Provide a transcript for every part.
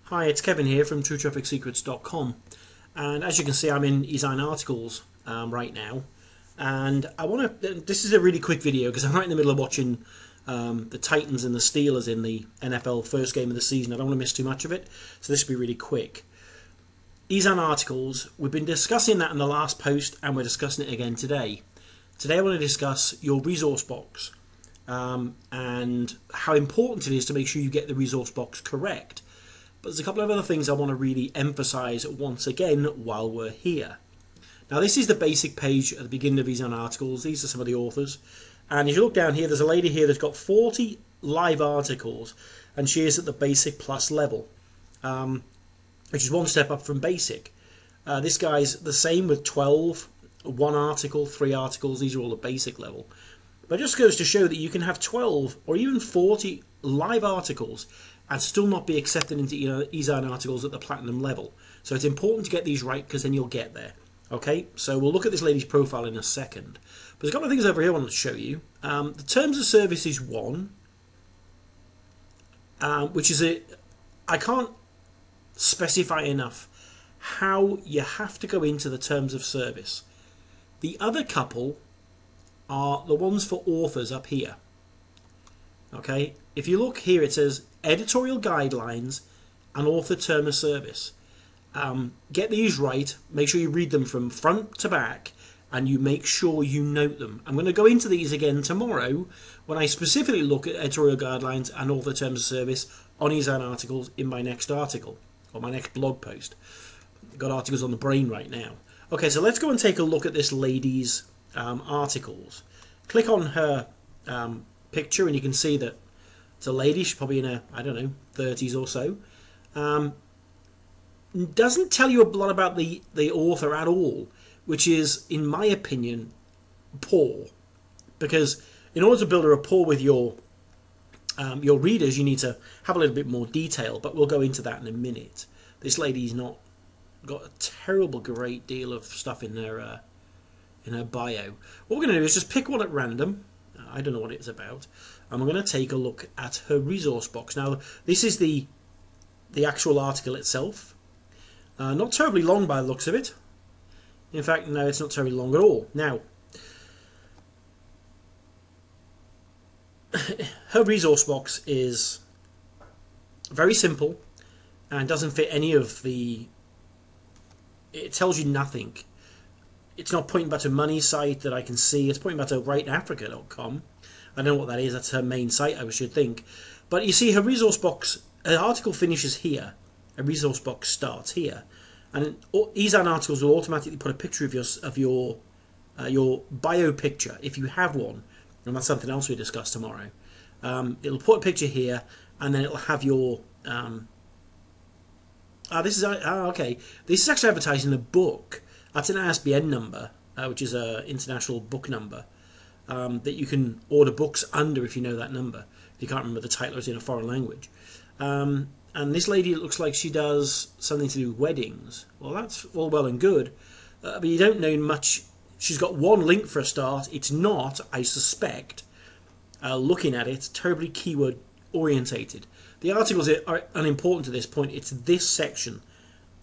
Hi, it's Kevin here from TrueTrafficSecrets.com, and as you can see, I'm in Ezinearticles right now, and I want to. This is a really quick video because I'm right in the middle of watching the Titans and the Steelers in the NFL first game of the season. I don't want to miss too much of it, so this will be really quick. Ezinearticles. We've been discussing that in the last post, and we're discussing it again today. Today, I want to discuss your resource box and how important it is to make sure you get the resource box correct. But there's a couple of other things I want to really emphasize once again while we're here. Now, this is the basic page at the beginning of Ezinearticles. These are some of the authors. And if you look down here, there's a lady here that's got 40 live articles, and she is at the basic plus level, which is one step up from basic. This guy's the same with 12, 1 article, 3 articles. These are all the basic level. But it just goes to show that you can have 12 or even 40 live articles and still not be accepted into Ezinearticles at the platinum level. So it's important to get these right because then you'll get there. Okay, so we'll look at this lady's profile in a second. But there's a couple of things over here I want to show you. The terms of service is one, which is I can't specify enough how you have to go into the terms of service. The other couple are the ones for authors up here. Okay, if you look here, it says editorial guidelines and author term of service. Get these right. Make sure you read them from front to back, and you make sure you note them. I'm going to go into these again tomorrow when I specifically look at editorial guidelines and author terms of service on Ezinearticles in my next article or my next blog post. I've got articles on the brain right now. Okay, so let's go and take a look at this lady's articles. Click on her picture and you can see that it's a lady. She's probably in her, I don't know, 30s or so. Doesn't tell you a lot about the author at all, which is, in my opinion, poor. Because in order to build a rapport with your readers, you need to have a little bit more detail, but we'll go into that in a minute. This lady's not got a terrible great deal of stuff in her bio. What we're going to do is just pick one at random. I don't know what it's about. And we're going to take a look at her resource box. Now, this is the actual article itself. Not terribly long by the looks of it. In fact, no, it's not terribly long at all. Now, her resource box is very simple and doesn't fit any of the... It tells you nothing. It's not pointing back to a money site that I can see. It's pointing back to writeafrica.com. I don't know what that is. That's her main site, I should think. But you see, her resource box, her article finishes here. A resource box starts here. And Ezinearticles will automatically put a picture of your bio picture, if you have one. And that's something else we discuss tomorrow. It'll put a picture here, and then it'll have your... okay. This is actually advertising a book. That's an ISBN number, which is an international book number, that you can order books under if you know that number. If you can't remember the title, it's in a foreign language. And this lady, it looks like she does something to do with weddings. Well, that's all well and good, but you don't know much. She's got one link for a start. It's not, I suspect, looking at it, terribly keyword orientated. The articles are unimportant to this point. It's this section,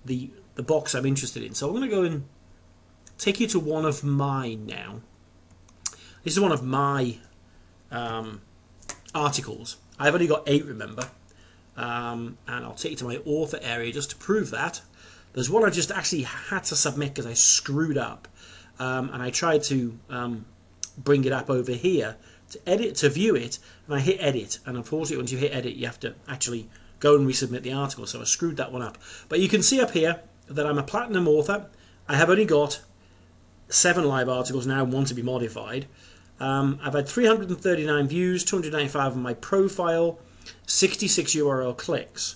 the box I'm interested in. So I'm going to go and take you to one of mine now. This is one of my articles. I've only got 8, remember. And I'll take you to my author area just to prove that. There's one I just actually had to submit because I screwed up. And I tried to bring it up over here to view it, and I hit edit. And unfortunately, once you hit edit, you have to actually go and resubmit the article. So I screwed that one up. But you can see up here that I'm a platinum author. I have only got 7 live articles now, one to be modified. I've had 339 views, 295 on my profile, 66 URL clicks.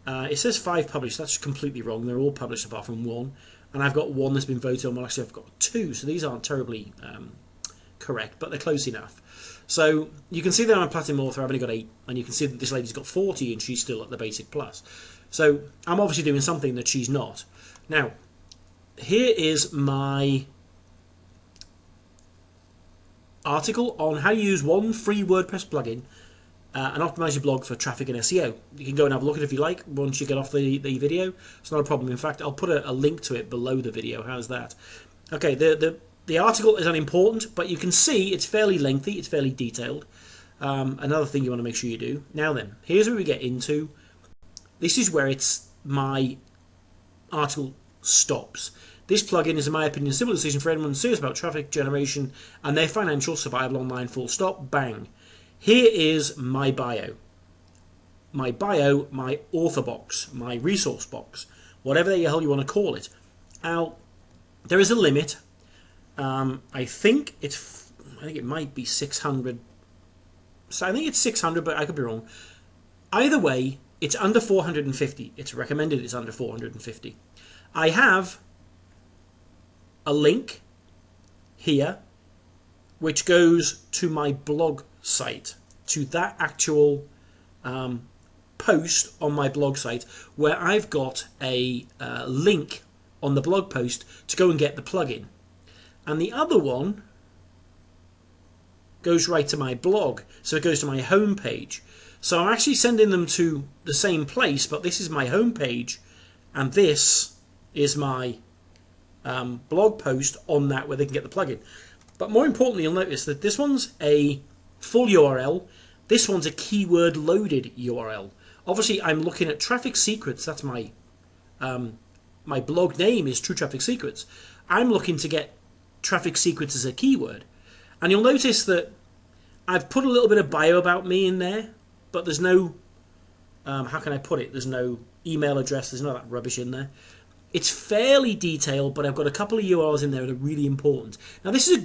It says 5 published. That's completely wrong. They're all published apart from 1. And I've got 1 that's been voted on. Well, actually, I've got 2. So these aren't terribly correct, but they're close enough. So you can see that I'm a platinum author. I've only got 8. And you can see that this lady's got 40 and she's still at the basic plus. So I'm obviously doing something that she's not. Now, here is my article on how to use one free WordPress plugin and optimize your blog for traffic and SEO. You can go and have a look at it if you like once you get off the video. It's not a problem. In fact, I'll put a link to it below the video. How's that? Okay, the article is unimportant, but you can see it's fairly lengthy, it's fairly detailed. Another thing you want to make sure you do. Now then, here's where we get into. This is where my article stops. This plugin is, in my opinion, a simple decision for anyone serious about traffic generation and their financial survival online, full stop, bang. Here is my bio. My bio, my author box, my resource box, whatever the hell you want to call it. Now, there is a limit. I think it might be 600. So I think it's 600, but I could be wrong. Either way, it's under 450. It's recommended it's under 450. I have a link here which goes to my blog site, to that actual post on my blog site, where I've got a link on the blog post to go and get the plugin. And the other one goes right to my blog, so it goes to my home page. So I'm actually sending them to the same place, but this is my home page, and this is my blog post on that where they can get the plugin. But more importantly, you'll notice that this one's a full URL. This one's a keyword loaded URL. Obviously, I'm looking at traffic secrets. That's my my blog name is True Traffic Secrets. I'm looking to get traffic secrets as a keyword. And you'll notice that I've put a little bit of bio about me in there, but there's no, how can I put it? There's no email address, there's none of that rubbish in there. It's fairly detailed, but I've got a couple of URLs in there that are really important. Now this is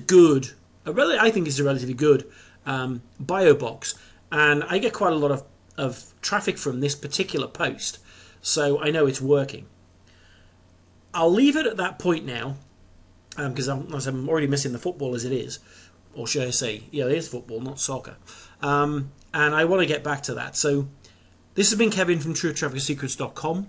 I think it's a relatively good bio box, and I get quite a lot of traffic from this particular post, so I know it's working. I'll leave it at that point now, because I'm already missing the football as it is. Or should I say, yeah, it is football, not soccer. And I want to get back to that. So this has been Kevin from TrueTrafficSecrets.com.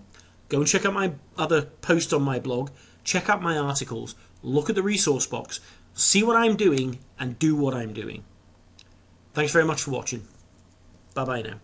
Go and check out my other posts on my blog. Check out my articles. Look at the resource box. See what I'm doing and do what I'm doing. Thanks very much for watching. Bye-bye now.